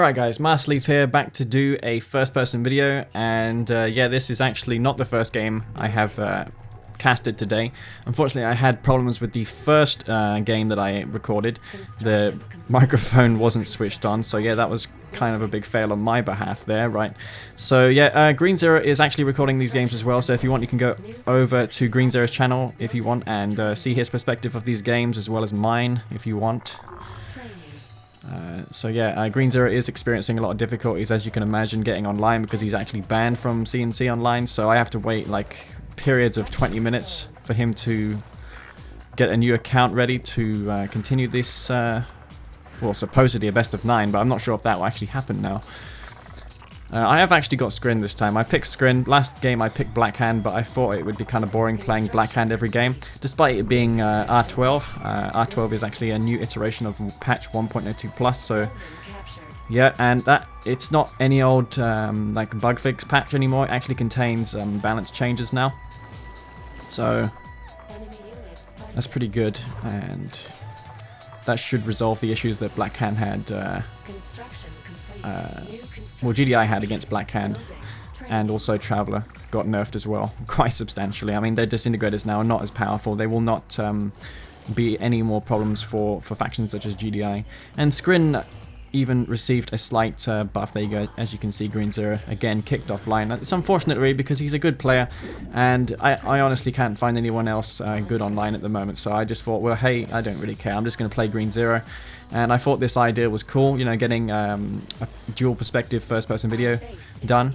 Alright guys, Master here, back to do a first person video, and yeah, this is actually not the first game I have casted today. Unfortunately, I had problems with the first game that I recorded. The microphone wasn't switched on, so yeah, that was kind of a big fail on my behalf there, right? So yeah, Green Zero is actually recording these games as well, so if you want you can go over to Green Zero's channel if you want and see his perspective of these games as well as mine if you want. So yeah, Green Zero is experiencing a lot of difficulties, as you can imagine, getting online because he's actually banned from C&C online, so I have to wait like periods of 20 minutes for him to get a new account ready to continue this, well, supposedly a best of 9, but I'm not sure if that will actually happen now. I have actually got Scrin this time. I picked Scrin. Last game I picked Blackhand, but I thought it would be kind of boring playing Blackhand every game, despite it being R12. R12 is actually a new iteration of patch 1.02 plus, so yeah, and that it's not any old like bug fix patch anymore. It actually contains balance changes now, so that's pretty good, and that should resolve the issues that Blackhand had. Well, GDI had against Blackhand, and also Traveler got nerfed as well, quite substantially. I mean, their disintegrators now are not as powerful. They will not be any more problems for factions such as GDI. And Scrin even received a slight buff. There you go. As you can see, Green Zero again kicked offline. It's unfortunate really because he's a good player, and I honestly can't find anyone else good online at the moment. So I just thought, well, hey, I don't really care. I'm just going to play Green Zero. And I thought this idea was cool, you know, getting a dual perspective first person video done.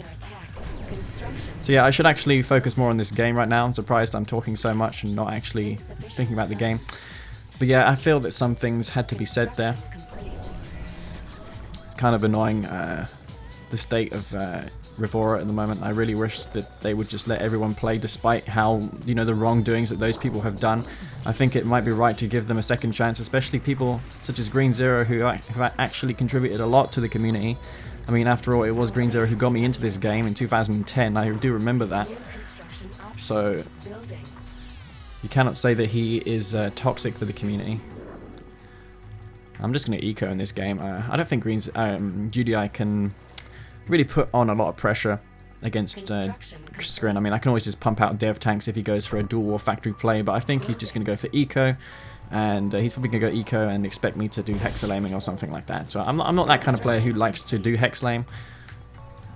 So yeah, I should actually focus more on this game right now. I'm surprised I'm talking so much and not actually thinking about the game. But yeah, I feel that some things had to be said there. Kind of annoying, the state of Revora at the moment. I really wish that they would just let everyone play despite how, you know, the wrongdoings that those people have done. I think it might be right to give them a second chance, especially people such as Green Zero who have actually contributed a lot to the community. I mean, after all, it was Green Zero who got me into this game in 2010. I do remember that. So you cannot say that he is toxic for the community. I'm just going to eco in this game. I don't think GDI can really put on a lot of pressure against Scrin. I mean, I can always just pump out dev tanks if he goes for a dual war factory play, but I think he's just going to go for eco, and he's probably going to go eco and expect me to do hexalaming or something like that. So I'm not that kind of player who likes to do hexlame,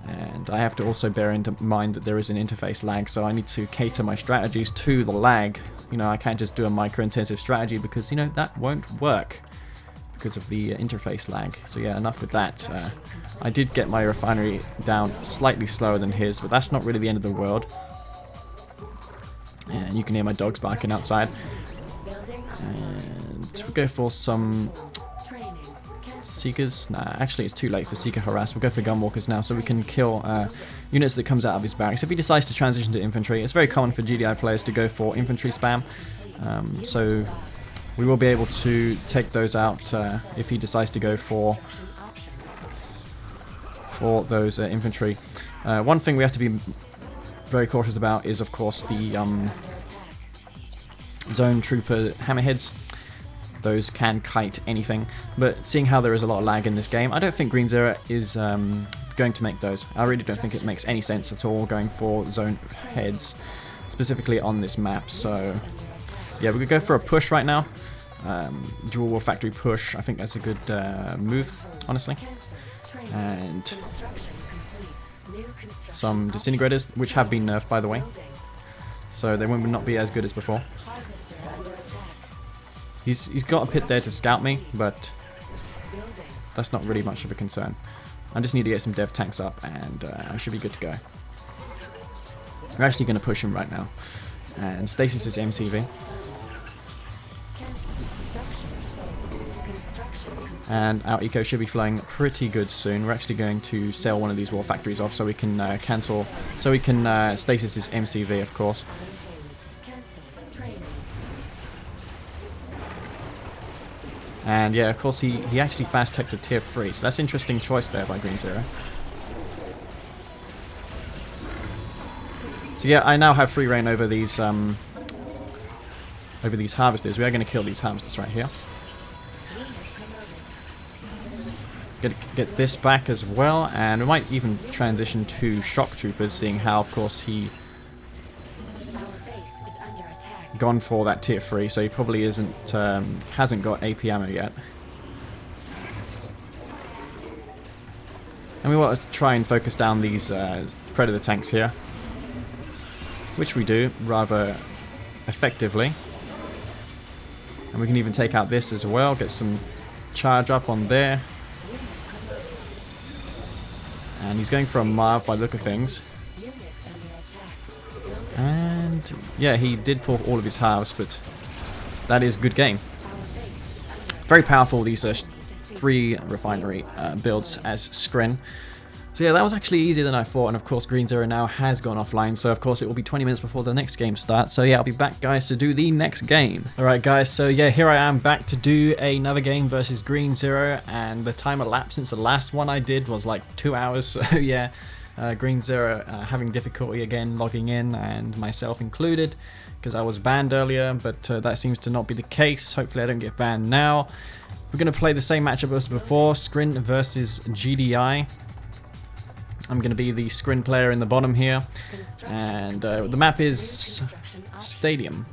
and I have to also bear into mind that there is an interface lag, so I need to cater my strategies to the lag. You know, I can't just do a micro-intensive strategy because, you know, that won't work because of the interface lag. So yeah, enough with that. I did get my refinery down slightly slower than his, but that's not really the end of the world. And you can hear my dogs barking outside. And we'll go for some Seekers. Nah, actually it's too late for Seeker Harass. We'll go for Gunwalkers now so we can kill units that comes out of his barracks. If he decides to transition to infantry, it's very common for GDI players to go for infantry spam. So we will be able to take those out if he decides to go for those infantry. One thing we have to be very cautious about is, of course, the zone trooper hammerheads. Those can kite anything, but seeing how there is a lot of lag in this game, I don't think Green Zero is going to make those. I really don't think it makes any sense at all going for zone heads, specifically on this map. So yeah, we're going to go for a push right now. Dual war factory push. I think that's a good move, honestly. And some disintegrators, which have been nerfed, by the way, so they will not be as good as before. He's got a pit there to scout me, but that's not really much of a concern. I just need to get some dev tanks up, and I should be good to go. We're actually going to push him right now, and stasis is MCV. And our eco should be flowing pretty good soon. We're actually going to sell one of these war factories off so we can cancel, so we can stasis this MCV, of course. And yeah, of course he actually fast teched to tier 3, so that's an interesting choice there by Green Zero. So yeah, I now have free reign over these harvesters. We are going to kill these harvesters right here. get this back as well, and we might even transition to shock troopers, seeing how, of course, he gone for that tier 3, so he probably hasn't got AP ammo yet. And we want to try and focus down these predator tanks here, which we do rather effectively. And we can even take out this as well, get some charge up on there. And he's going for a Marv by the look of things. And yeah, he did pull all of his halves, but that is good game. Very powerful, these 3 refinery builds as Scrin. So yeah, that was actually easier than I thought, and of course Green Zero now has gone offline, so of course it will be 20 minutes before the next game starts. So yeah, I'll be back, guys, to do the next game. Alright guys, so yeah, here I am back to do another game versus Green Zero, and the time elapsed since the last one I did was like 2 hours, so yeah. Green Zero having difficulty again logging in, and myself included, because I was banned earlier, but that seems to not be the case. Hopefully I don't get banned now. We're going to play the same matchup as before, Scrin versus GDI. I'm going to be the Scrin player in the bottom here, and the map is Stadium,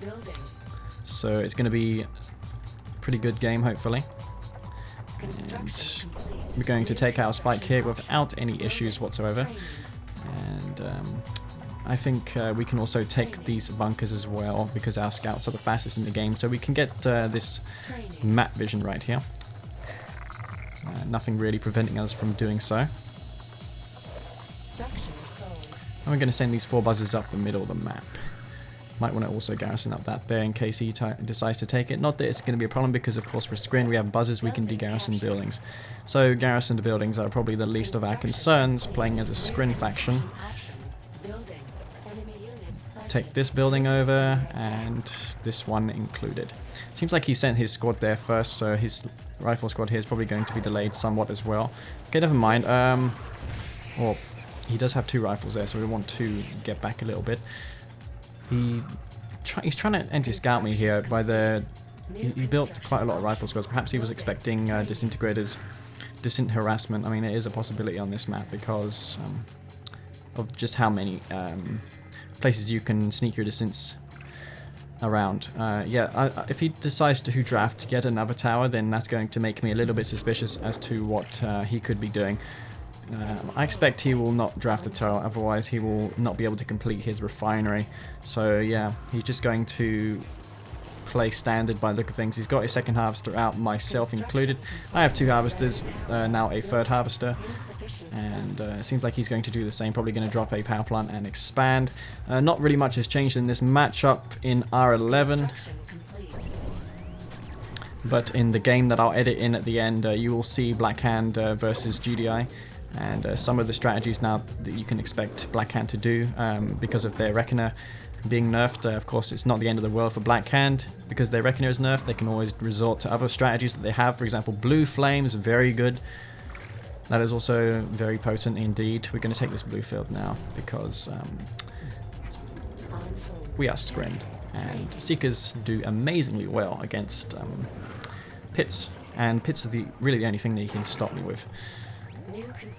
so it's going to be a pretty good game, hopefully. And we're going to take our spike here without any issues whatsoever, and I think we can also take these bunkers as well, because our scouts are the fastest in the game, so we can get this map vision right here. Nothing really preventing us from doing so. And we're going to send these 4 buzzers up the middle of the map. Might want to also garrison up that there in case he decides to take it. Not that it's going to be a problem, because of course for Scrin we have buzzers, we can de-garrison buildings. So garrisoned buildings are probably the least of our concerns playing as a Scrin faction. Take this building over, and this one included. Seems like he sent his squad there first, so his rifle squad here is probably going to be delayed somewhat as well. Okay, never mind. Well, he does have 2 rifles there, so we want to get back a little bit. He's trying to anti-scout me here by the... He built quite a lot of rifle squads. Perhaps he was expecting Disintegrators, Disint harassment. I mean, it is a possibility on this map because of just how many places you can sneak your Disints around. Yeah, if he decides to draft yet another tower, then that's going to make me a little bit suspicious as to what he could be doing. I expect he will not draft a tower, otherwise he will not be able to complete his refinery. So yeah, he's just going to play standard by the look of things. He's got his second harvester out, myself included. I have 2 harvesters, now a 3rd harvester, and it seems like he's going to do the same, probably going to drop a power plant and expand. Not really much has changed in this matchup in R11, but in the game that I'll edit in at the end, you will see Blackhand versus GDI. And some of the strategies now that you can expect Blackhand to do because of their Reckoner being nerfed. Of course, it's not the end of the world for Blackhand. Because their Reckoner is nerfed, they can always resort to other strategies that they have. For example, Blue Flame is very good. That is also very potent indeed. We're going to take this blue field now because we are Scrin. And Seekers do amazingly well against pits. And pits are really the only thing that you can stop me with.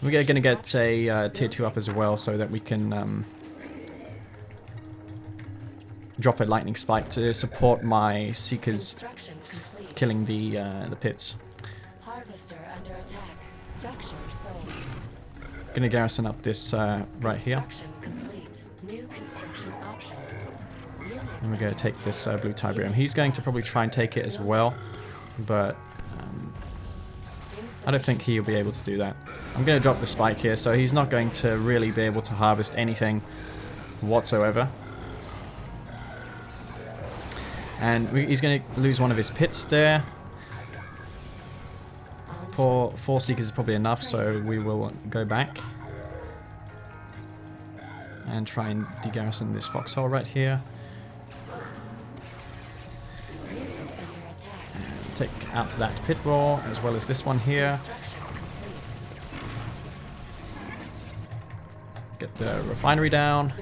We're going to get a tier 2 up as well, so that we can drop a lightning spike to support my Seekers killing the pits. Going to garrison up this right here. And we're going to take this blue Tiberium. He's going to probably try and take it as well, but I don't think he'll be able to do that. I'm going to drop the spike here, so he's not going to really be able to harvest anything whatsoever. And he's going to lose one of his pits there. 4 Seekers is probably enough, so we will go back and try and de-garrison this foxhole right here. And take out that pit wall, as well as this one here. Get the refinery down.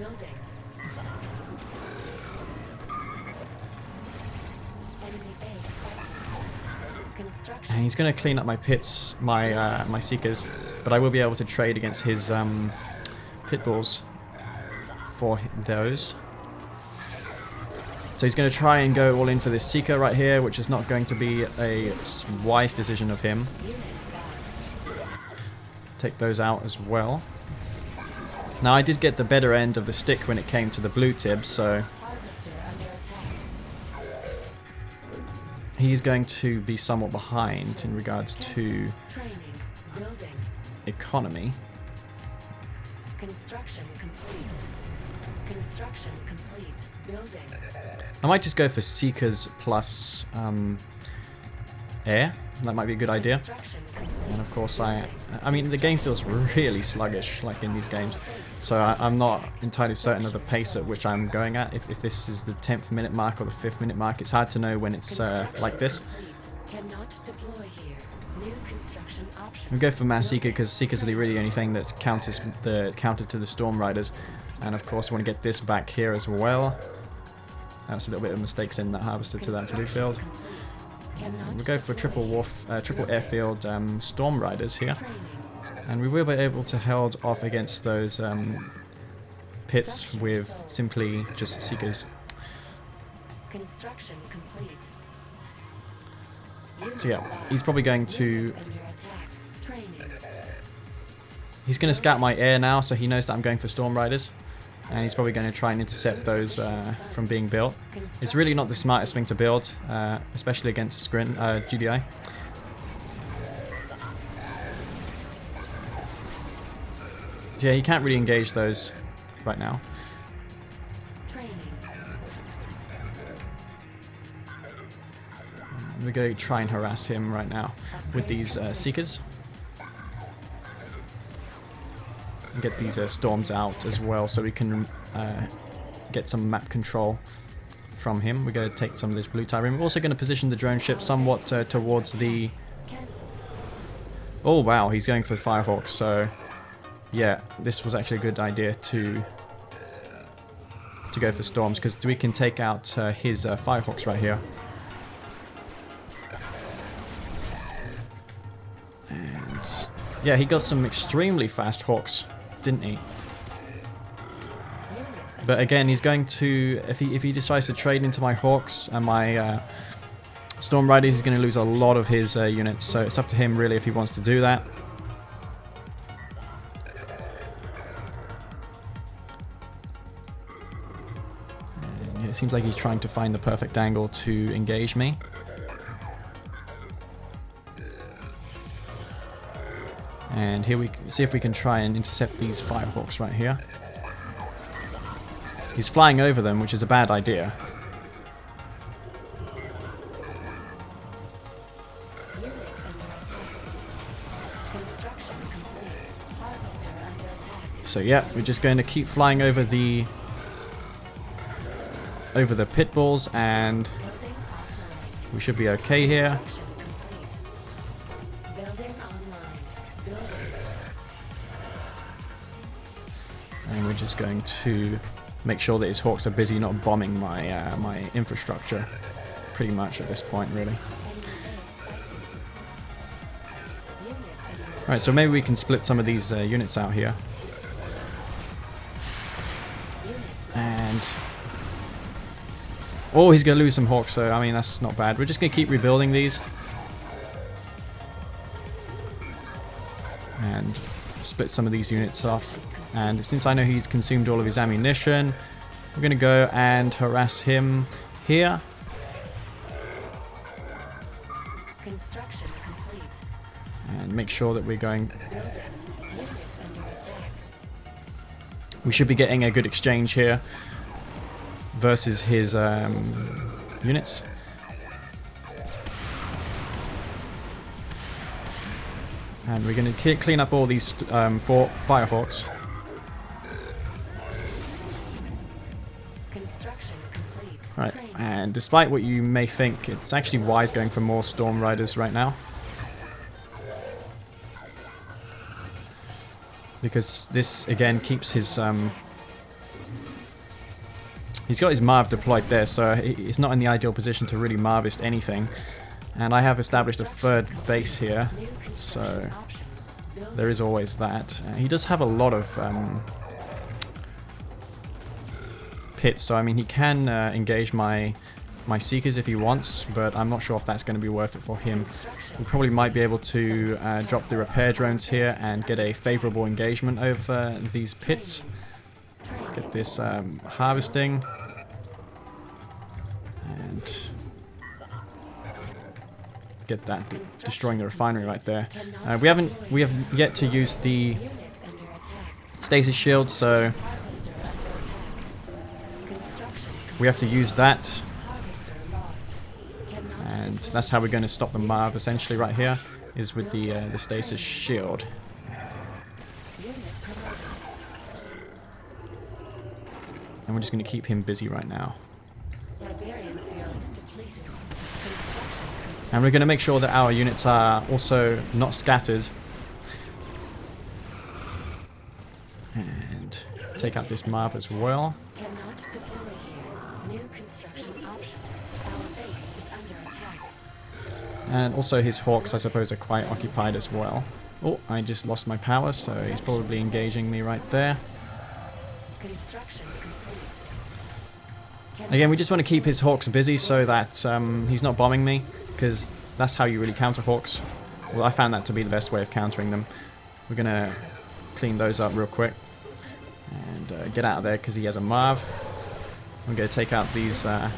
And he's going to clean up my pits, my Seekers, but I will be able to trade against his pit bulls for those. So he's going to try and go all in for this Seeker right here, which is not going to be a wise decision of him. Take those out as well. Now I did get the better end of the stick when it came to the blue Tib, so he's going to be somewhat behind in regards to economy. Construction complete. Construction complete. Building. I might just go for Seekers plus air. That might be a good idea. And of course I mean the game feels really sluggish like in these games. So I'm not entirely certain of the pace at which I'm going at. If this is the 10th minute mark or the 5th minute mark, it's hard to know when it's like this. We go for Mass Seeker because Seekers are the really only thing that's counter to the Storm Riders. And of course I want to get this back here as well. That's a little bit of mistakes in that harvester to that blue field. We go for triple airfield Storm Riders here. And we will be able to hold off against those pits with simply just Seekers. Construction complete. So yeah, he's probably going to... He's going to scout my air now, so he knows that I'm going for Storm Riders. And he's probably going to try and intercept those from being built. It's really not the smartest thing to build, especially against Scrin, GDI. Yeah, he can't really engage those right now. We're going to try and harass him right now with these Seekers. And get these storms out as well so we can get some map control from him. We're going to take some of this blue tyrant. We're also going to position the drone ship somewhat towards the... Oh wow, he's going for Firehawks, so... Yeah, this was actually a good idea to go for Storms, because we can take out his Firehawks right here. And yeah, he got some extremely fast Hawks, didn't he? But again, he's going to, if he decides to trade into my Hawks and my Storm Riders, he's going to lose a lot of his units, so it's up to him really if he wants to do that. It seems like he's trying to find the perfect angle to engage me. And here we see if we can try and intercept these Firehawks right here. He's flying over them, which is a bad idea. So yeah, we're just going to keep flying over the pit bulls, and we should be okay here. And we're just going to make sure that his Hawks are busy not bombing my my infrastructure pretty much at this point, really. Right, so maybe we can split some of these units out here. And oh, he's going to lose some Hawks, so I mean, that's not bad. We're just going to keep rebuilding these. And split some of these units off. And since I know he's consumed all of his ammunition, we're going to go and harass him here. Construction complete. And make sure that we're going... We should be getting a good exchange here versus his units. And we're going to clean up all these 4 Firehawks. Right, and despite what you may think, it's actually wise going for more Storm Riders right now. Because this, again, keeps his... He's got his Marv deployed there, so he's not in the ideal position to really Marvist anything. And I have established a third base here, so there is always that. He does have a lot of pits, so I mean he can engage my Seekers if he wants, but I'm not sure if that's going to be worth it for him. We probably might be able to drop the repair drones here and get a favorable engagement over these pits. Get this harvesting. And get that destroying the refinery right there. We have yet to use the stasis shield, so we have to use that. And that's how we're going to stop the Marv essentially right here, is with the stasis shield. And we're just going to keep him busy right now. And we're going to make sure that our units are also not scattered. And take out this Marv as well. Cannot deploy here. New construction options. Our base is under attack. And also his Hawks, I suppose, are quite occupied as well. Oh, I just lost my power, so he's probably engaging me right there. Construction complete. Again, we just want to keep his Hawks busy so that he's not bombing me, because that's how you really counter Hawks. Well, I found that to be the best way of countering them. We're going to clean those up real quick and get out of there because he has a Marv. We're going to take out these... right,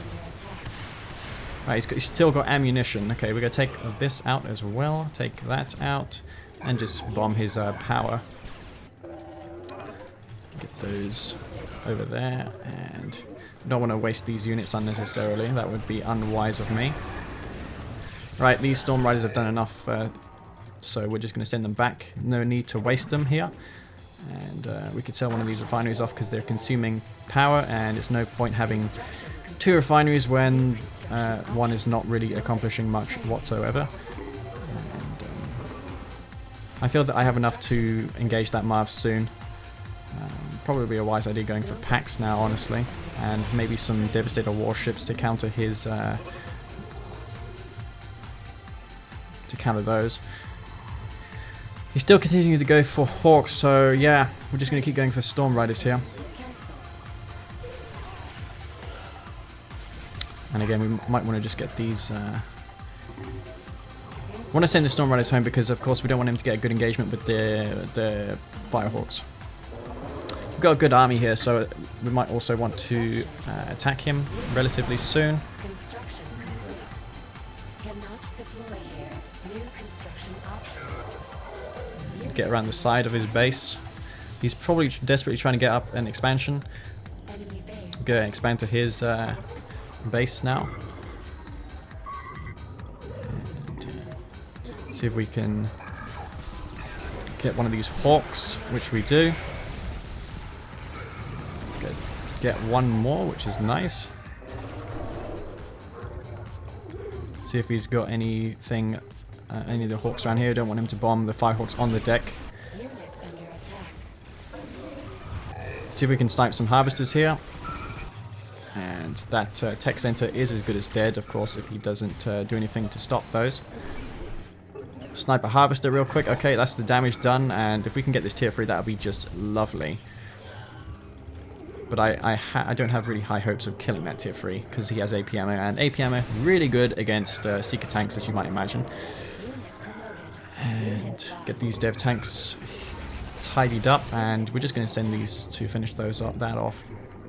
he's still got ammunition. Okay, we're going to take this out as well. Take that out and just bomb his power. Get those over there, and don't want to waste these units unnecessarily. That would be unwise of me. Right, these Storm Riders have done enough, so we're just going to send them back. No need to waste them here. And we could sell one of these refineries off because they're consuming power, and it's no point having two refineries when one is not really accomplishing much whatsoever. And I feel that I have enough to engage that Marv soon. Probably a wise idea going for packs now, honestly, and maybe some Devastator warships to counter his... to counter those. He's still continuing to go for Hawks, so yeah, we're just going to keep going for Storm Riders here. And again, we might want to just get these... I want to send the Storm Riders home because, of course, we don't want him to get a good engagement with the Firehawks. We've got a good army here, so we might also want to attack him relatively soon. Construction complete. Cannot deploy here. New construction options. Get around the side of his base. He's probably desperately trying to get up an expansion. Enemy base. Go expand to his base now. And, see if we can get one of these Hawks, which we do. Get one more, which is nice. See if he's got anything, any of the Hawks around here. Don't want him to bomb the Firehawks on the deck. Unit under attack. See if we can snipe some Harvesters here. And that tech center is as good as dead, of course, if he doesn't do anything to stop those. Snipe a Harvester real quick. Okay, that's the damage done, and if we can get this tier 3, that would be just lovely. But I don't have really high hopes of killing that tier 3 because he has AP ammo, and AP ammo really good against Seeker tanks, as you might imagine. And get these dev tanks tidied up, and we're just going to send these to finish those that off.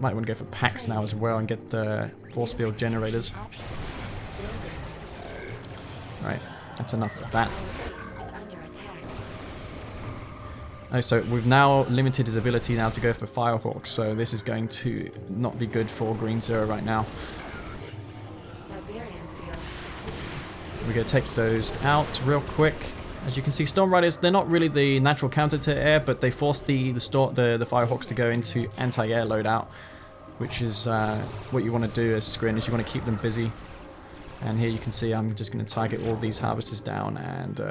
Might want to go for packs now as well and get the force field generators. Right, that's enough of that. Oh, so we've now limited his ability now to go for Firehawks, so this is going to not be good for Green Zero right now. We're going to take those out real quick. As you can see, Storm Riders, they're not really the natural counter to air, but they force the Firehawks to go into anti-air loadout, which is what you want to do as Scrin, is you want to keep them busy. And here you can see I'm just going to target all these Harvesters down, and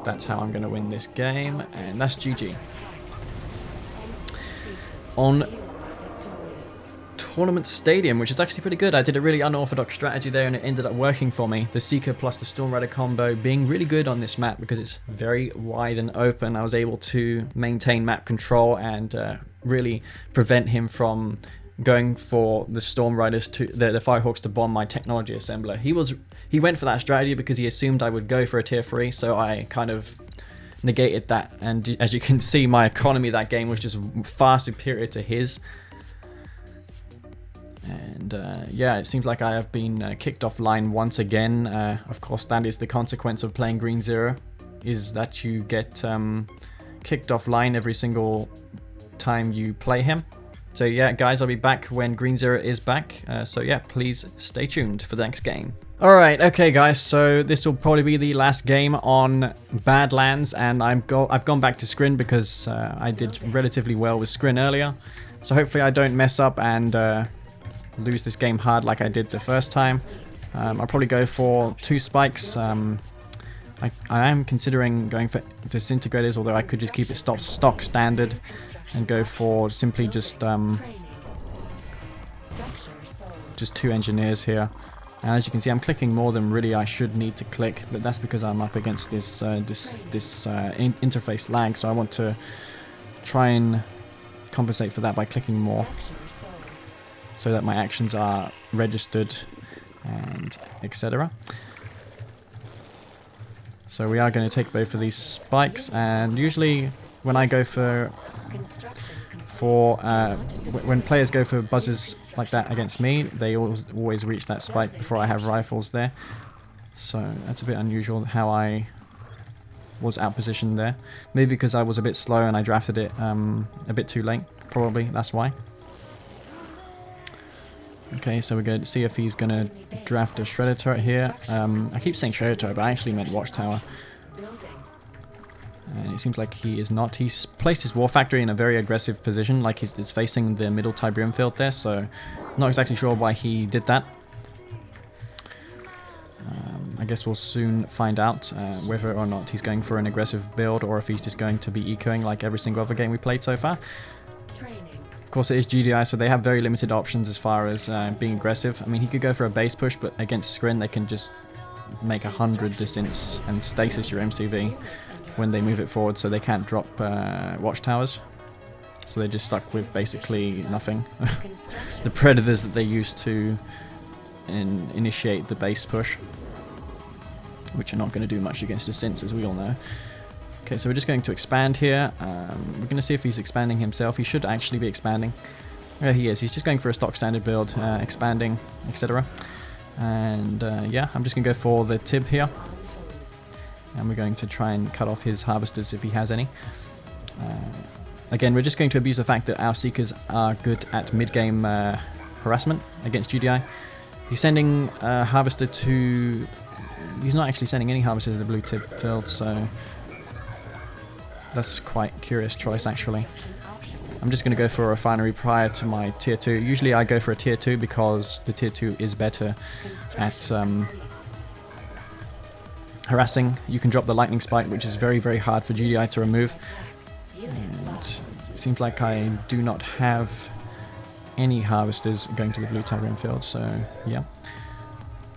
that's how I'm going to win this game, and that's GG. On tournament stadium, which is actually pretty good. I did a really unorthodox strategy there and it ended up working for me. The Seeker plus the Storm Rider combo being really good on this map because it's very wide and open. I was able to maintain map control and really prevent him from going for the Storm Riders to the Firehawks to bomb my technology assembler. He went for that strategy because he assumed I would go for a tier 3, so I kind of negated that, and as you can see, my economy that game was just far superior to his. And yeah, it seems like I have been kicked offline once again. Of course, that is the consequence of playing Green Zero, is that you get kicked offline every single time you play him. So yeah, guys, I'll be back when Green Zero is back. So yeah, please stay tuned for the next game. Alright, okay guys, so this will probably be the last game on Badlands, and I've gone back to Scrin because I did relatively well with Scrin earlier. So hopefully I don't mess up and lose this game hard like I did the first time. I'll probably go for 2 spikes. I am considering going for Disintegrators, although I could just keep it stock standard and go for simply just 2 engineers here. And as you can see, I'm clicking more than really I should need to click, but that's because I'm up against this interface lag, so I want to try and compensate for that by clicking more so that my actions are registered and etc. So we are going to take both of these spikes, and usually when I go when players go for buzzers like that against me, they always reach that spike before I have rifles there. So that's a bit unusual how I was outpositioned there. Maybe because I was a bit slow and I drafted it a bit too late. Probably that's why. Okay, so we're going to see if he's going to draft a Shredder turret here. I keep saying Shredder turret, but I actually meant Watchtower. And it seems like he is not. He's placed his War Factory in a very aggressive position, like it's facing the middle Tiberium field there, so not exactly sure why he did that. I guess we'll soon find out whether or not he's going for an aggressive build or if he's just going to be ecoing like every single other game we played so far. Of course, it is GDI, so they have very limited options as far as being aggressive. I mean, he could go for a base push, but against Scrin, they can just make 100 distints and stasis your MCV when they move it forward, so they can't drop watchtowers. So they're just stuck with basically nothing. The predators that they use to initiate the base push, which are not going to do much against distints, as we all know. Okay, so we're just going to expand here. We're going to see if he's expanding himself. He should actually be expanding. There he is. He's just going for a stock standard build, expanding, etc. And yeah, I'm just going to go for the Tib here. And we're going to try and cut off his harvesters if he has any. Again, we're just going to abuse the fact that our Seekers are good at mid-game harassment against GDI. He's sending a harvester to... He's not actually sending any harvester to the blue Tib field, so... That's quite a curious choice, actually. I'm just going to go for a refinery prior to my tier 2. Usually I go for a tier 2 because the tier 2 is better at... harassing. You can drop the lightning spike, which is very, very hard for GDI to remove. And it seems like I do not have any harvesters going to the blue Tiberium field, so yeah.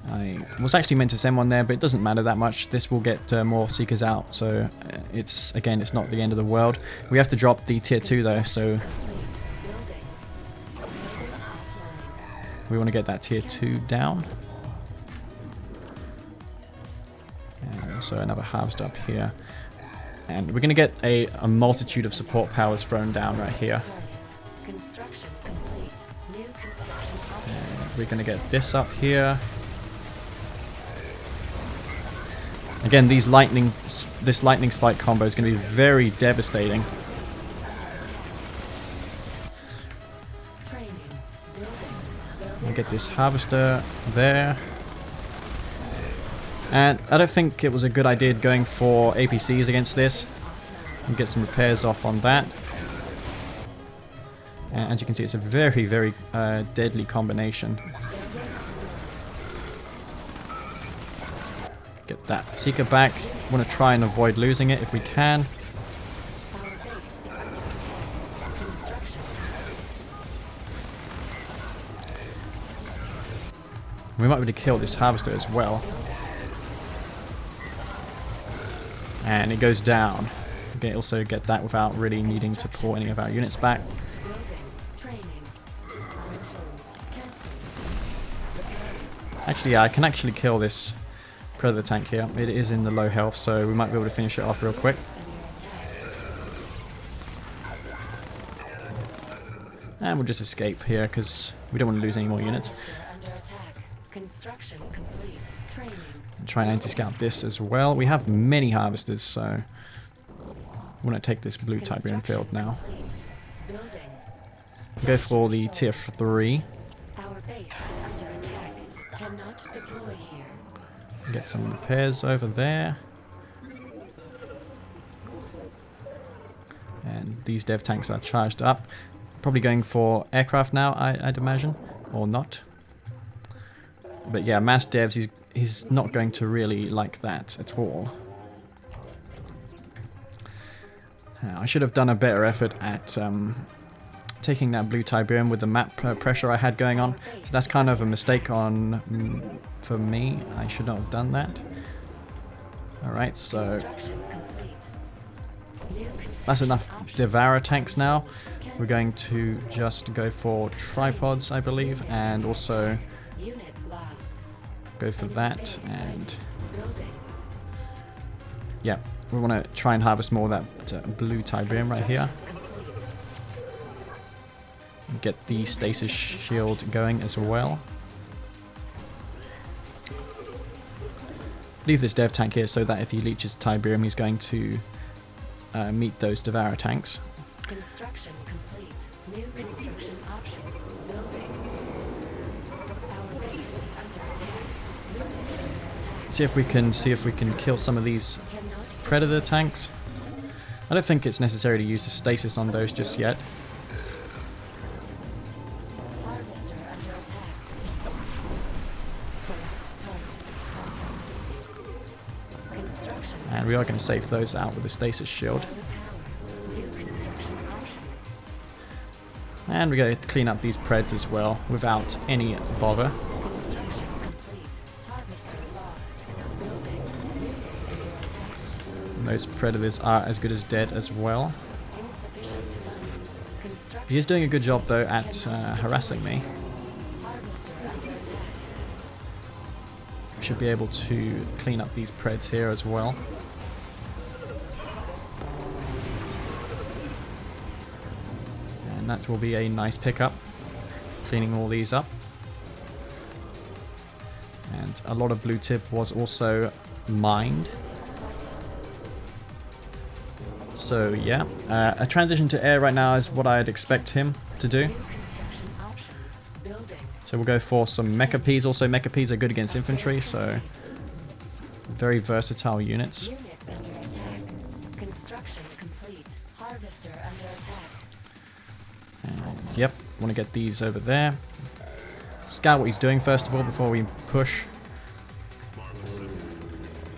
I was actually meant to send one there, but it doesn't matter that much. This will get more Seekers out, so it's not the end of the world. We have to drop the tier 2 though, so we want to get that tier 2 down. So another harvest up here, and we're going to get a multitude of support powers thrown down right here. And we're going to get this up here. Again, this lightning spike combo is going to be very devastating. We'll get this harvester there. And I don't think it was a good idea going for APCs against this. And get some repairs off on that. And as you can see, it's a very, very deadly combination. Get that Seeker back. Want to try and avoid losing it if we can. We might be able to kill this harvester as well. And it goes down. We can also get that without really needing to pull any of our units back. Actually, yeah, I can actually kill this Predator tank here. It is in the low health, so we might be able to finish it off real quick. And we'll just escape here because we don't want to lose any more units. Try and anti-scout this as well. We have many harvesters, so we want to take this blue Tiberium field now. Go for the tier 3. Get some repairs over there. And these dev tanks are charged up. Probably going for aircraft now, I'd imagine. Or not. But yeah, mass devs, he's not going to really like that at all. I should have done a better effort at taking that blue Tiberium with the map pressure I had going on. So that's kind of a mistake for me. I should not have done that. Alright, so that's enough Devourer tanks now. We're going to just go for tripods, I believe, and also go for that. And yeah, we want to try and harvest more of that blue Tiberium right here. Get the stasis shield going as well. Leave this dev tank here so that if he leeches Tiberium, he's going to meet those Devourer tanks. Construction complete. New construction options. Building. Our base is under attack. Unit under attack. See if we can kill some of these Predator tanks. I don't think it's necessary to use the stasis on those just yet. Harvester under attack. Select target. Construction. And we are going to save those out with the stasis shield. And we're going to clean up these Preds as well without any bother. Construction complete. Harvester lost. Building. Unit under attack. And those Predators are as good as dead as well. Insufficient funds. Construction. He is doing a good job though at harassing me. Harvester under attack. We should be able to clean up these Preds here as well. And that will be a nice pickup, cleaning all these up. And a lot of blue tip was also mined. So yeah, a transition to air right now is what I'd expect him to do. So we'll go for some Mechapeds. Also, Mechapeds are good against infantry, so very versatile units. Unit under attack. Construction complete. Harvester under attack. And, yep, want to get these over there. Scout what he's doing first of all before we push.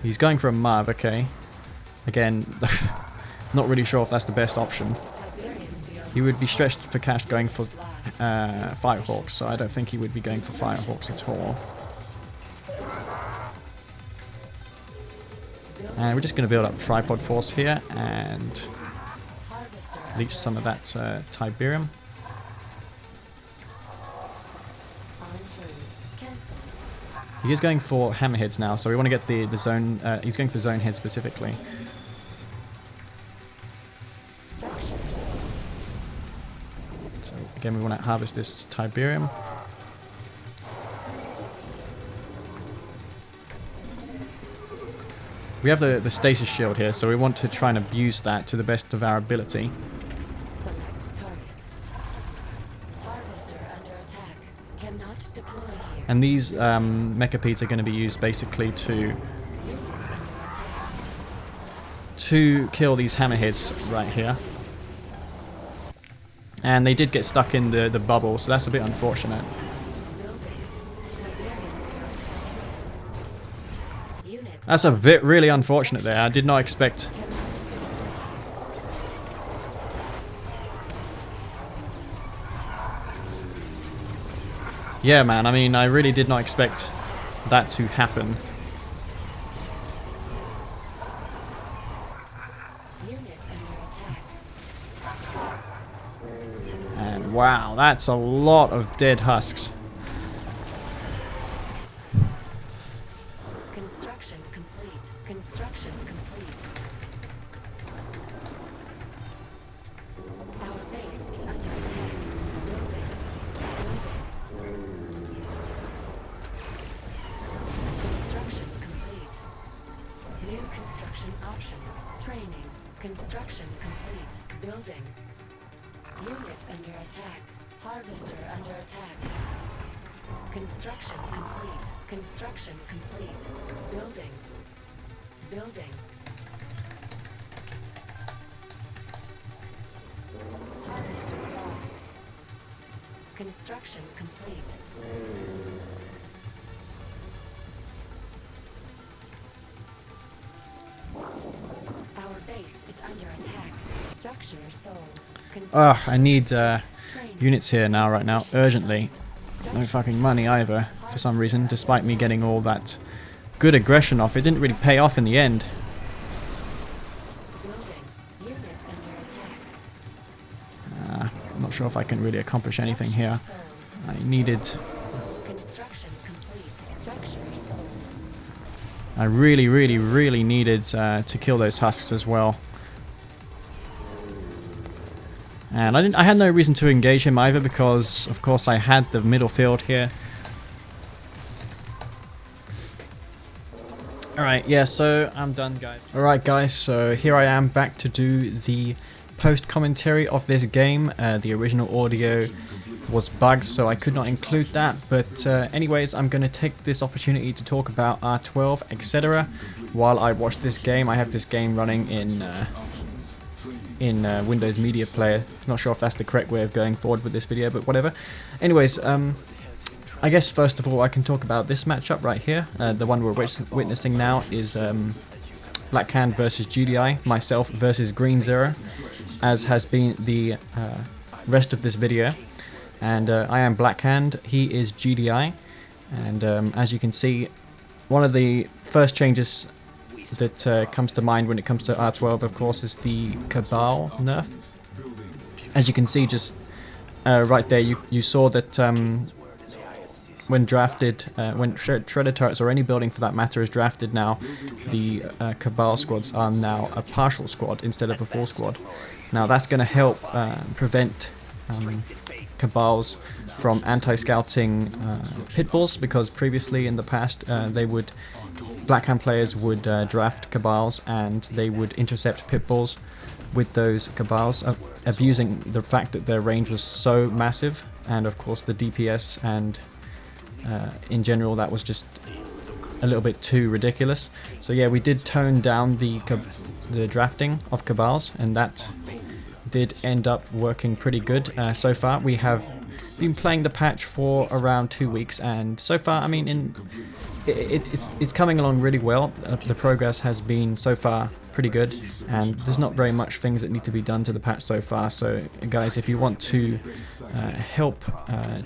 He's going for a Marv, okay. Again, not really sure if that's the best option. He would be stretched for cash going for Firehawks, so I don't think he would be going for Firehawks at all. And we're just going to build up tripod force here and leech some of that Tiberium. He is going for hammerheads now, so we want to get the zone. He's going for zone head specifically. So again, we want to harvest this Tiberium. We have the stasis shield here, so we want to try and abuse that to the best of our ability. Select target. Harvester under attack. Cannot deploy here. And these Mechapeds are going to be used basically to kill these hammerheads right here. And they did get stuck in the bubble, so that's a bit unfortunate. That's a bit really unfortunate there. I did not expect. yeah, man, I mean, I really did not expect that to happen. And wow, that's a lot of dead husks. Construction complete. Construction complete. Our base is under attack. Building. Construction complete. New construction options. Training. Construction complete. Building. Unit under attack. Harvester under attack. Construction complete. Construction complete. Building. Building. Harvester lost. Construction complete. Our base is under attack. Structure sold. Ugh, I need units here now, right now, urgently. No fucking money either, for some reason, despite me getting all that good aggression off. It didn't really pay off in the end. I'm not sure if I can really accomplish anything here. I needed... I really needed to kill those husks as well. And I had no reason to engage him either because, of course, I had the middle field here. Alright, yeah, so I'm done, guys. Alright, guys, so here I am back to do the post-commentary of this game. The original audio was bugged, so I could not include that. But anyways, I'm going to take this opportunity to talk about R12, etc. While I watch this game. I have this game running in Windows Media Player. Not sure if that's the correct way of going forward with this video, but whatever. Anyways, I guess first of all I can talk about this matchup right here. The one we're witnessing now is Blackhand versus GDI, myself versus Green Zero, as has been the rest of this video. And I am Blackhand, he is GDI, and as you can see, one of the first changes that comes to mind when it comes to R12, of course, is the Cabal nerf. As you can see, just right there, you saw that when drafted, when Shredder turrets or any building for that matter is drafted now, the Cabal squads are now a partial squad instead of a full squad. Now that's going to help prevent Cabals from anti-scouting pitbulls, because previously in the past Blackhand players would draft Cabals and they would intercept pitbulls with those Cabals, abusing the fact that their range was so massive, and of course the DPS, and in general that was just a little bit too ridiculous. So yeah, we did tone down the drafting of Cabals, and that did end up working pretty good so far. We have been playing the patch for around 2 weeks, and so far, I mean, it's coming along really well. The progress has been so far pretty good, and there's not very much things that need to be done to the patch so far. So guys, if you want to help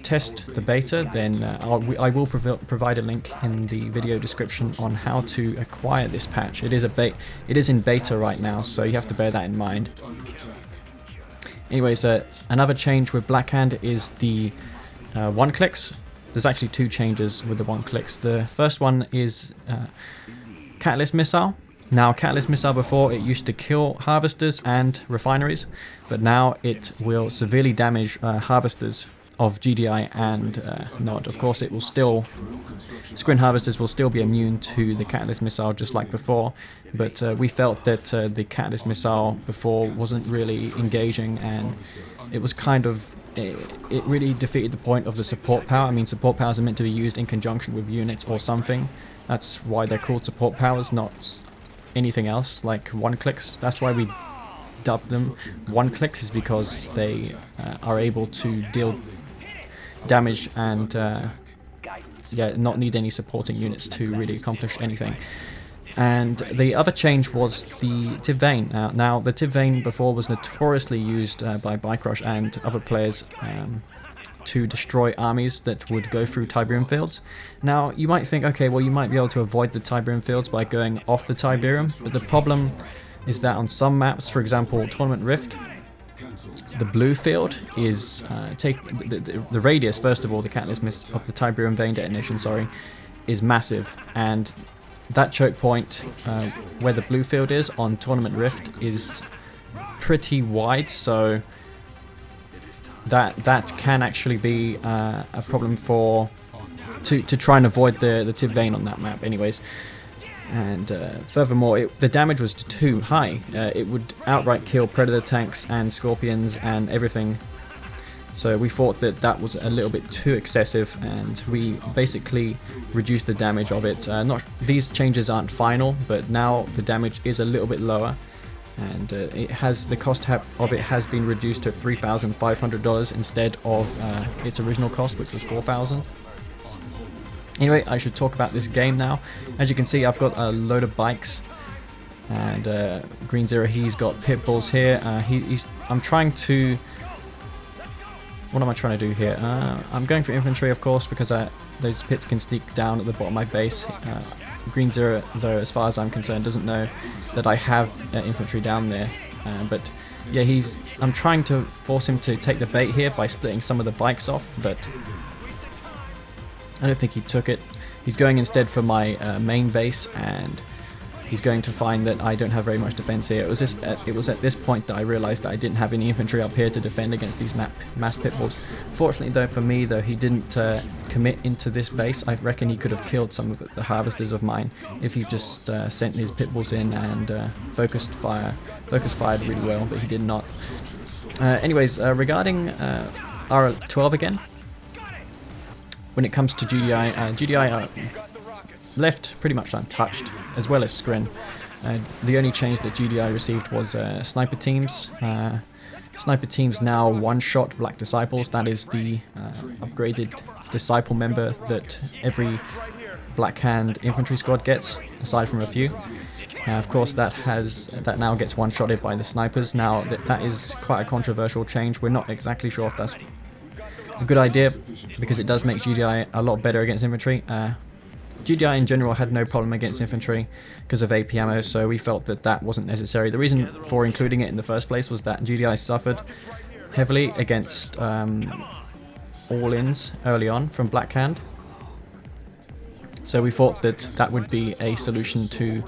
test the beta, then I will provide a link in the video description on how to acquire this patch. It is in beta right now, so you have to bear that in mind. Anyways, another change with Blackhand is the one-clicks. There's actually two changes with the one-clicks. The first one is Catalyst Missile. Now, Catalyst Missile before, it used to kill harvesters and refineries, but now it will severely damage harvesters of GDI and NOD. Of course, it will still... Scrin harvesters will still be immune to the Catalyst Missile just like before, but we felt that the Catalyst Missile before wasn't really engaging, and it was kind of... It really defeated the point of the support power. I mean, support powers are meant to be used in conjunction with units or something. That's why they're called support powers, not anything else, like one-clicks. That's why we dubbed them one-clicks, is because they are able to deal damage and yeah, not need any supporting units to really accomplish anything. And the other change was the Tib Vein. Now, the Tib Vein before was notoriously used by Bike Rush and other players to destroy armies that would go through Tiberium fields. Now, you might think, okay, well, you might be able to avoid the Tiberium fields by going off the Tiberium, but the problem is that on some maps, for example, Tournament Rift, the blue field is the radius, first of all, the catalyst miss of the Tiberium vein detonation, sorry, is massive, and that choke point where the blue field is on Tournament Rift is pretty wide, so that can actually be a problem to try and avoid the Tib Vein on that map anyways. And furthermore, the damage was too high. It would outright kill Predator tanks and Scorpions and everything. So we thought that that was a little bit too excessive, and we basically reduced the damage of it. These changes aren't final, but now the damage is a little bit lower, and the cost of it has been reduced to $3,500 instead of its original cost, which was $4,000. Anyway, I should talk about this game now. As you can see, I've got a load of bikes, and Green Zero, he's got pit bulls here. I'm trying to... What am I trying to do here? I'm going for infantry, of course, because those pits can sneak down at the bottom of my base. Green Zero, though, as far as I'm concerned, doesn't know that I have infantry down there. But yeah, I'm trying to force him to take the bait here by splitting some of the bikes off, but I don't think he took it. He's going instead for my main base, and he's going to find that I don't have very much defense here. It was at this point that I realized that I didn't have any infantry up here to defend against these mass pit bulls. Fortunately, though, for me, though, he didn't commit into this base. I reckon he could have killed some of the harvesters of mine if he just sent his pit bulls in and focus fired really well, but he did not. Anyways, regarding R12 again, when it comes to GDI, GDI are left pretty much untouched, as well as Scrin. The only change that GDI received was sniper teams. Sniper teams now one-shot Black Disciples. That is the upgraded disciple member that every Blackhand infantry squad gets, aside from a few. Of course, that now gets one-shotted by the snipers. Now that is quite a controversial change. We're not exactly sure if that's a good idea, because it does make GDI a lot better against infantry. GDI in general had no problem against infantry because of AP ammo, so we felt that that wasn't necessary. The reason for including it in the first place was that GDI suffered heavily against all-ins early on from Blackhand. So we thought that that would be a solution to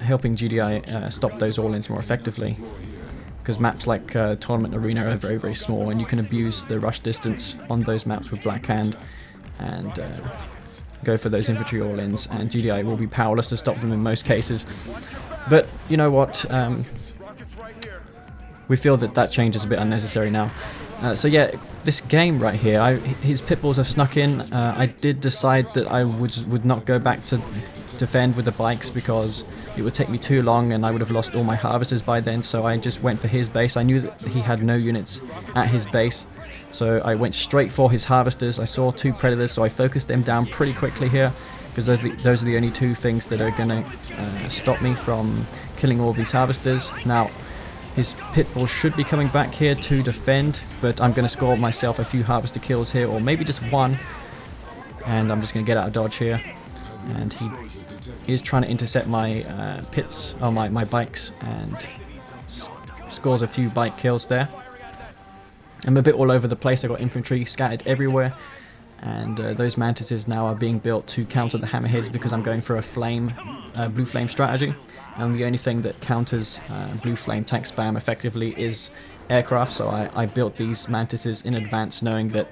helping GDI stop those all-ins more effectively. Because maps like Tournament Arena are very, very small, and you can abuse the rush distance on those maps with Blackhand and go for those infantry all-ins, and GDI will be powerless to stop them in most cases. But you know what? We feel that change is a bit unnecessary now. So yeah, this game right here, his pit bulls have snuck in. I did decide that I would not go back to defend with the bikes because it would take me too long and I would have lost all my harvesters by then, so I just went for his base. I knew that he had no units at his base, so I went straight for his harvesters. I saw two predators, so I focused them down pretty quickly here, because those are the only two things that are going to stop me from killing all these harvesters. Now, his pit bull should be coming back here to defend, but I'm going to score myself a few harvester kills here, or maybe just one, and I'm just going to get out of dodge here. And he is trying to intercept my pits, or my bikes, and scores a few bike kills there. I'm a bit all over the place. I got infantry scattered everywhere, and those mantises now are being built to counter the hammerheads because I'm going for a blue flame strategy, and the only thing that counters blue flame tank spam effectively is aircraft. So I built these mantises in advance, knowing that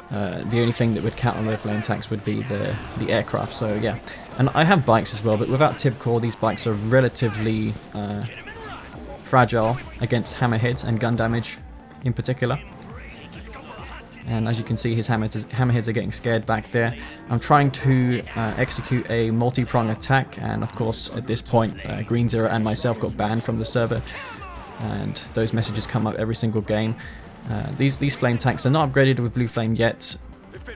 the only thing that would counter the flame tanks would be the aircraft. So yeah, and I have bikes as well, but without Tib core, these bikes are relatively fragile against hammerheads and gun damage in particular. And as you can see, his hammerheads are getting scared back there. I'm trying to execute a multi-prong attack, and of course at this point Green Zero and myself got banned from the server, and those messages come up every single game. These flame tanks are not upgraded with blue flame yet,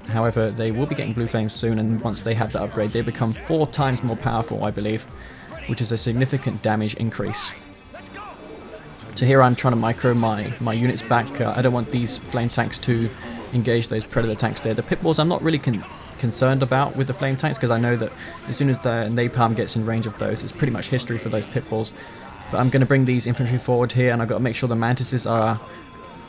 however they will be getting blue flame soon, and once they have that upgrade they become 4 times more powerful, I believe, which is a significant damage increase. So here I'm trying to micro my units back. I don't want these flame tanks to engage those predator tanks there. The pit balls I'm not really concerned about with the flame tanks, because I know that as soon as the napalm gets in range of those, it's pretty much history for those pit balls. But I'm going to bring these infantry forward here, and I've got to make sure the mantises are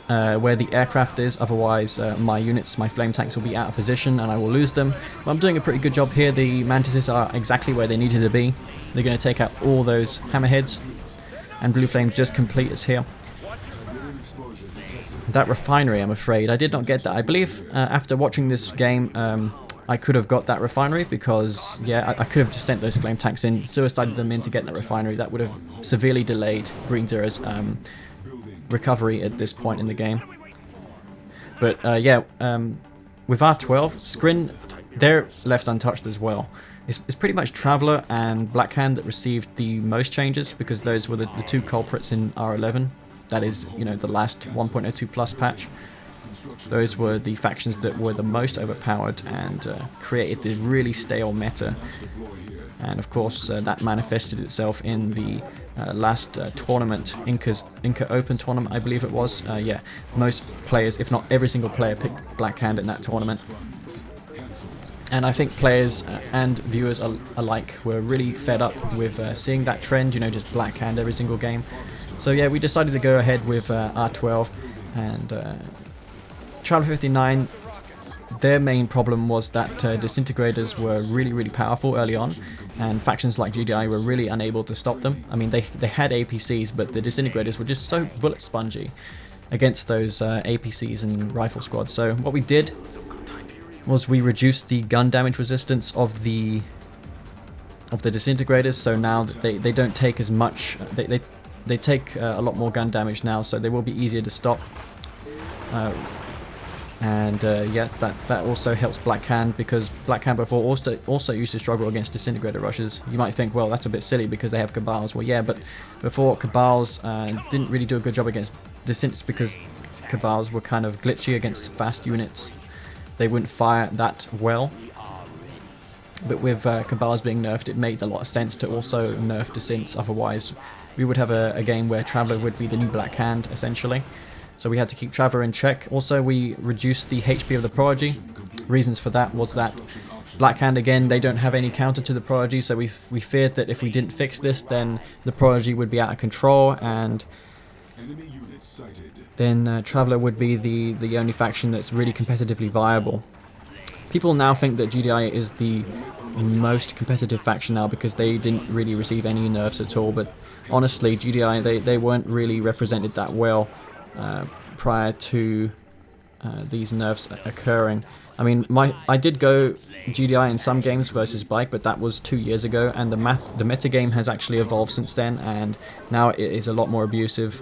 where the aircraft is, otherwise my units, my flame tanks will be out of position and I will lose them. But I'm doing a pretty good job here. The mantises are exactly where they needed to be. They're going to take out all those hammerheads, and blue flame just complete us here. That refinery, I'm afraid, I did not get that. I believe after watching this game, I could have got that refinery, because, yeah, I could have just sent those flame tanks in, suicided them in to get that refinery. That would have severely delayed Green Zero's recovery at this point in the game. But, yeah, with R12, Scrin, they're left untouched as well. It's pretty much Traveller and Blackhand that received the most changes, because those were the two culprits in R11. That is, you know, the last 1.02 plus patch. Those were the factions that were the most overpowered and created the really stale meta. And of course, that manifested itself in the last tournament, Inca Open tournament, I believe it was. Yeah, most players, if not every single player, picked Blackhand in that tournament. And I think players and viewers alike were really fed up with seeing that trend, you know, just Blackhand every single game. So yeah, we decided to go ahead with R12, and Traveller 59, their main problem was that disintegrators were really powerful early on, and factions like GDI were really unable to stop them. I mean, they had APCs, but the disintegrators were just so bullet spongy against those APCs and rifle squads. So what we did was we reduced the gun damage resistance of the disintegrators, so now that they don't take as much, they take a lot more gun damage now, so they will be easier to stop. Yeah, that also helps Blackhand, because Blackhand before also used to struggle against disintegrator rushes. You might think, well, that's a bit silly because they have Cabals. Well, yeah, but before Cabals didn't really do a good job against disintegrators, because Cabals were kind of glitchy against fast units. They wouldn't fire that well. But with Cabals being nerfed, it made a lot of sense to also nerf Disins. Otherwise, we would have a game where Traveller would be the new Blackhand, essentially. So we had to keep Traveller in check. Also, we reduced the HP of the Prodigy. Reasons for that was that Blackhand, again, they don't have any counter to the Prodigy, so we feared that if we didn't fix this, then the Prodigy would be out of control, and then Traveller would be the only faction that's really competitively viable. People now think that GDI is the most competitive faction now because they didn't really receive any nerfs at all, but honestly, GDI, they weren't really represented that well prior to these nerfs occurring. I mean, I did go GDI in some games versus Bike, but that was 2 years ago, and the metagame has actually evolved since then, and now it is a lot more abusive.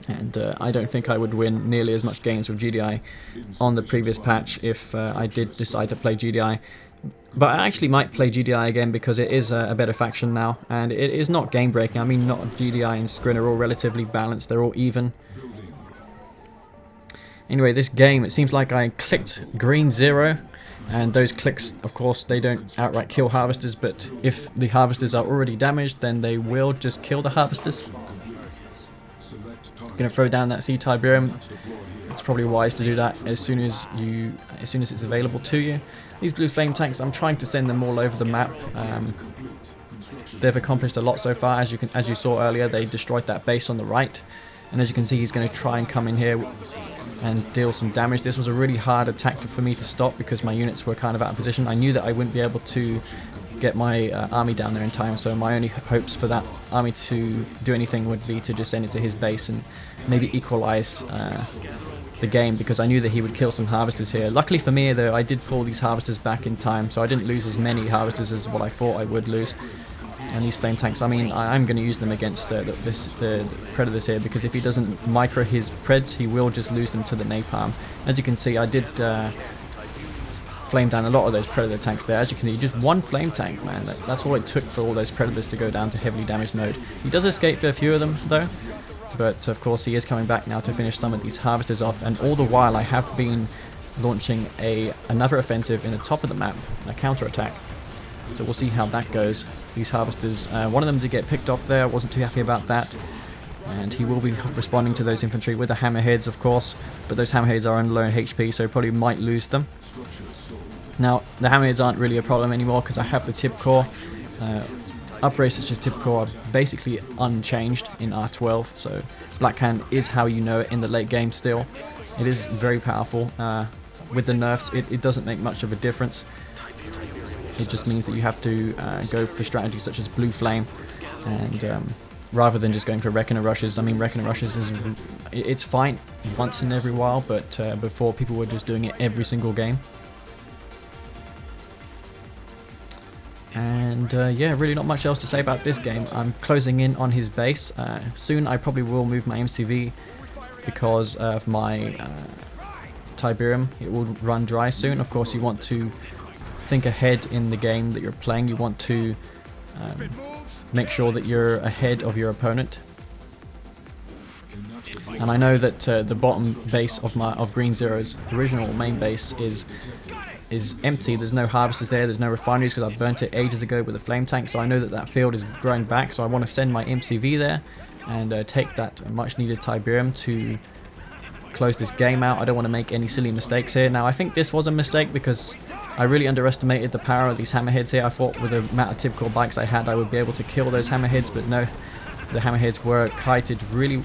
And I don't think I would win nearly as much games with GDI on the previous patch if I did decide to play GDI. But I actually might play GDI again because it is a better faction now, and it is not game breaking. I mean, not GDI and Scrin are all relatively balanced, they're all even. Anyway, this game, it seems like I clicked Green Zero, and those clicks, of course, they don't outright kill harvesters, but if the harvesters are already damaged, then they will just kill the harvesters. Gonna throw down that Sea Tiberium. It's probably wise to do that as soon as it's available to you. These blue flame tanks, I'm trying to send them all over the map. They've accomplished a lot so far. As you saw earlier, they destroyed that base on the right, and as you can see, he's going to try and come in here and deal some damage. This was a really hard attack for me to stop because my units were kind of out of position. I knew that I wouldn't be able to get my army down there in time, so my only hopes for that army to do anything would be to just send it to his base and maybe equalize the game, because I knew that he would kill some harvesters here. Luckily for me, though, I did pull these harvesters back in time, so I didn't lose as many harvesters as what I thought I would lose. And these flame tanks, I mean, I'm going to use them against the predators here, because if he doesn't micro his preds, he will just lose them to the napalm. As you can see, I did flame down a lot of those predator tanks there. As you can see, just one flame tank, man. That's all it took for all those predators to go down to heavily damaged mode. He does escape a few of them, though. But of course, he is coming back now to finish some of these harvesters off. And all the while, I have been launching another offensive in the top of the map, a counter-attack. So we'll see how that goes. These harvesters, one of them did get picked off there. I wasn't too happy about that. and he will be responding to those infantry with the hammerheads, of course, but those hammerheads are on low HP, so probably might lose them. Now, the hammerheads aren't really a problem anymore because I have the Tib core. Upgrades such as Tib core are basically unchanged in R12, so Blackhand is how you know it in the late game still. It is very powerful. With the nerfs, it doesn't make much of a difference. It just means that you have to go for strategies such as Blue Flame, and rather than just going for Reckoner Rushes. I mean, Reckoner Rushes it's fine once in every while, but before people were just doing it every single game. And yeah, really not much else to say about this game. I'm closing in on his base. Soon I probably will move my MCV because of my Tiberium. It will run dry soon. Of course, you want to think ahead in the game that you're playing. You want to make sure that you're ahead of your opponent. And I know that the bottom base of Green Zero's original main base is empty. There's no harvesters there, there's no refineries because I burnt it ages ago with a flame tank, so I know that that field is growing back, so I want to send my MCV there and take that much needed Tiberium to close this game out. I don't want to make any silly mistakes here. Now, I think this was a mistake because I really underestimated the power of these hammerheads here. I thought with the amount of Tib core bikes I had I would be able to kill those hammerheads, but no, the hammerheads were kited really.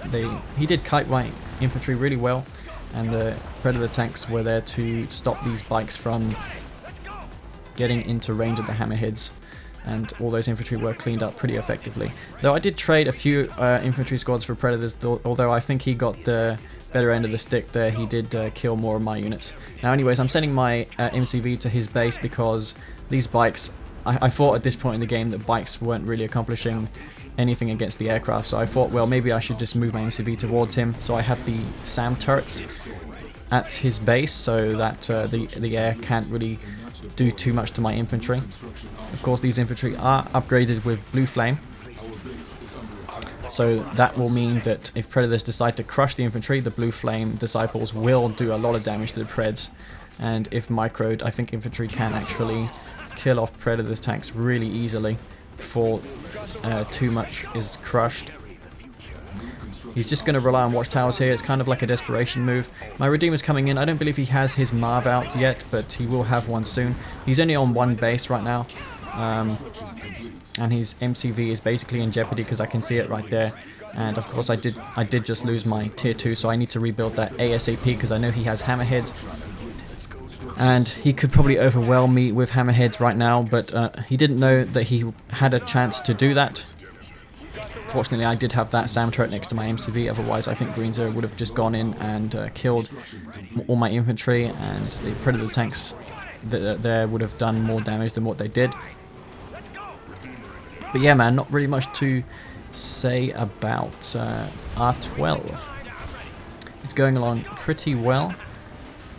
He did kite my infantry really well, and the Predator tanks were there to stop these bikes from getting into range of the hammerheads, and all those infantry were cleaned up pretty effectively. Though I did trade a few infantry squads for Predators, although I think he got the better end of the stick there. He did kill more of my units. Now anyways, I'm sending my MCV to his base because these bikes, I thought at this point in the game that bikes weren't really accomplishing anything against the aircraft, so I thought, well, maybe I should just move my MCV towards him. So I have the SAM turrets at his base so that the air can't really do too much to my infantry. Of course, these infantry are upgraded with Blue Flame, so that will mean that if Predators decide to crush the infantry, the Blue Flame Disciples will do a lot of damage to the Preds, and if microed, I think infantry can actually kill off Predators tanks really easily before too much is crushed. He's just going to rely on watchtowers here. It's kind of like a desperation move. My Redeemer's coming in. I don't believe he has his Marv out yet, but he will have one soon. He's only on one base right now, and his MCV is basically in jeopardy because I can see it right there. And of course I did just lose my tier 2, so I need to rebuild that ASAP because I know he has hammerheads. And he could probably overwhelm me with hammerheads right now, but he didn't know that he had a chance to do that. Fortunately, I did have that SAM turret next to my MCV, otherwise I think Green Zero would have just gone in and killed all my infantry, and the Predator tanks there would have done more damage than what they did. But yeah, man, not really much to say about R12. It's going along pretty well,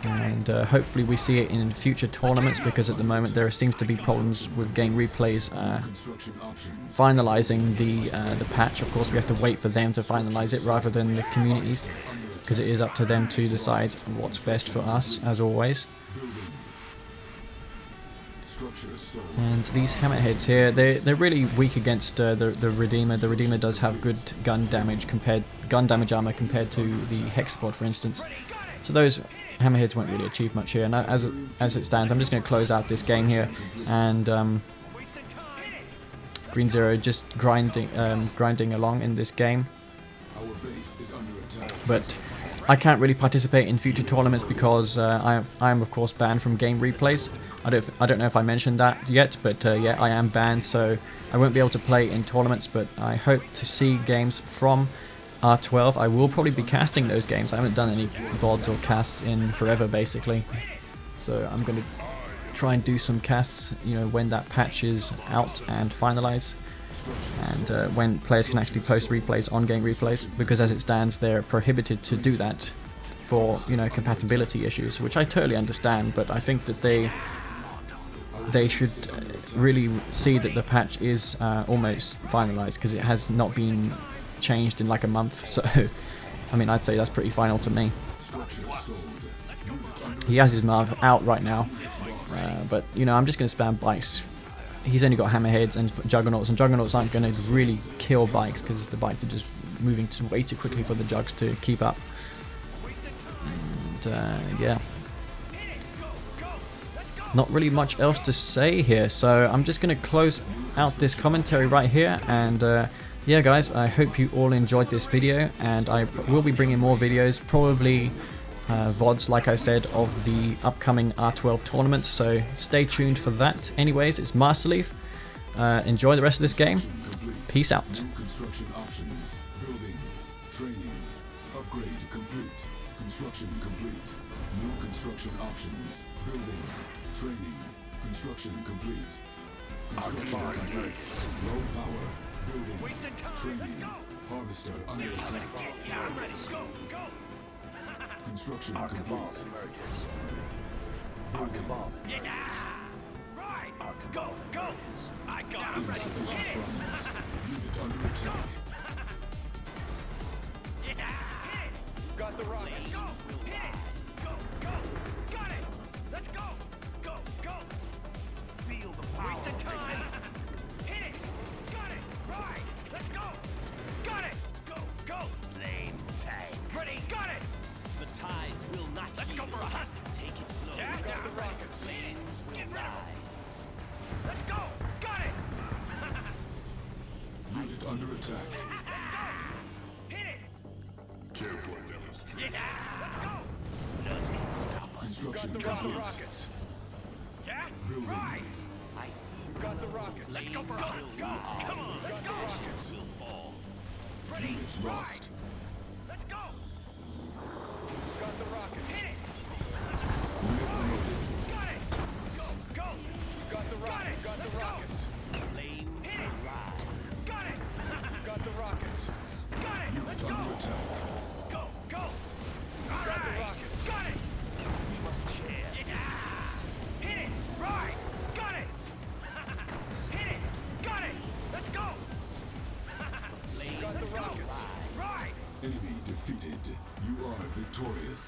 and hopefully we see it in future tournaments, because at the moment there seems to be problems with game replays finalizing the patch. Of course, we have to wait for them to finalize it rather than the communities, because it is up to them to decide what's best for us, as always. And these hammerheads here, they're really weak against the Redeemer. The Redeemer does have good gun damage armor compared to the Hexapod, for instance. So those hammerheads won't really achieve much here. And as it stands, I'm just going to close out this game here, and Green Zero just grinding along in this game. But I can't really participate in future tournaments because I am of course banned from game replays. I don't know if I mentioned that yet, but yeah, I am banned, so I won't be able to play in tournaments. But I hope to see games from R12. I will probably be casting those games. I haven't done any VODs or casts in forever, basically. So I'm going to try and do some casts, you know, when that patch is out and finalized, and when players can actually post replays on game replays, because as it stands, they're prohibited to do that for, you know, compatibility issues, which I totally understand. But I think that they should really see that the patch is almost finalized, because it has not been changed in like a month. So I mean, I'd say that's pretty final to me. He has his Marv out right now, but you know, I'm just going to spam bikes. He's only got hammerheads and juggernauts aren't going to really kill bikes, because the bikes are just moving way too quickly for the jugs to keep up. And yeah, not really much else to say here, so I'm just going to close out this commentary right here. And yeah guys, I hope you all enjoyed this video, and I will be bringing more videos, probably VODs like I said, of the upcoming R12 tournament, so stay tuned for that. Anyways, it's Masterleaf. Enjoy the rest of this game. Peace out. Construction options. Building. Training. Upgrade complete. Construction complete. New construction options. Building. Training. Construction complete. Construction complete. Low power. Building. Training. Harvester under attack. Yeah, I'm ready. Go, go. Construction complete. Building. Yeah. Right. Go, go. I got it. I'm ready. Insufficient Hit it. funds. Unit under attack. Yeah. Hit it. Got the rockets. Let's go. Hit it. Go, go. Got it. Let's go. Go, go. Feel the power. Wasting time. Hit it. Got it. Right. Let's go. Got it. Go, go. Flame tank. Ready. Got it. The tides will not. Let's go for a hunt. Take it slow. Yeah, got the rockets. Hit it. Get rise. Let's go. Got it. Unit under attack. Let's go. Hit it. Careful, demonstration. Yeah. Let's go. None can stop us. Construction Got complete. the rockets. Yeah. Building. Right. I see. Got the rockets. Let's go for a hunt. Go. Come on. Let's go. Rockets will fall. Ready. Unit lost. Let's go. Got the rockets. Hit it. Unit promoted. Got it. Go. Go. Got the rockets. Got the rockets. Flames hit it. Rise. Got it. Got the rockets. Got it. Let's Unit go. under attack. Go. Go. Got the rockets. Got it. We must share. Yeah. Hit it. Right. Got it. Hit it. Got it. Let's go. Got the rockets. Right. Enemy defeated. You are victorious.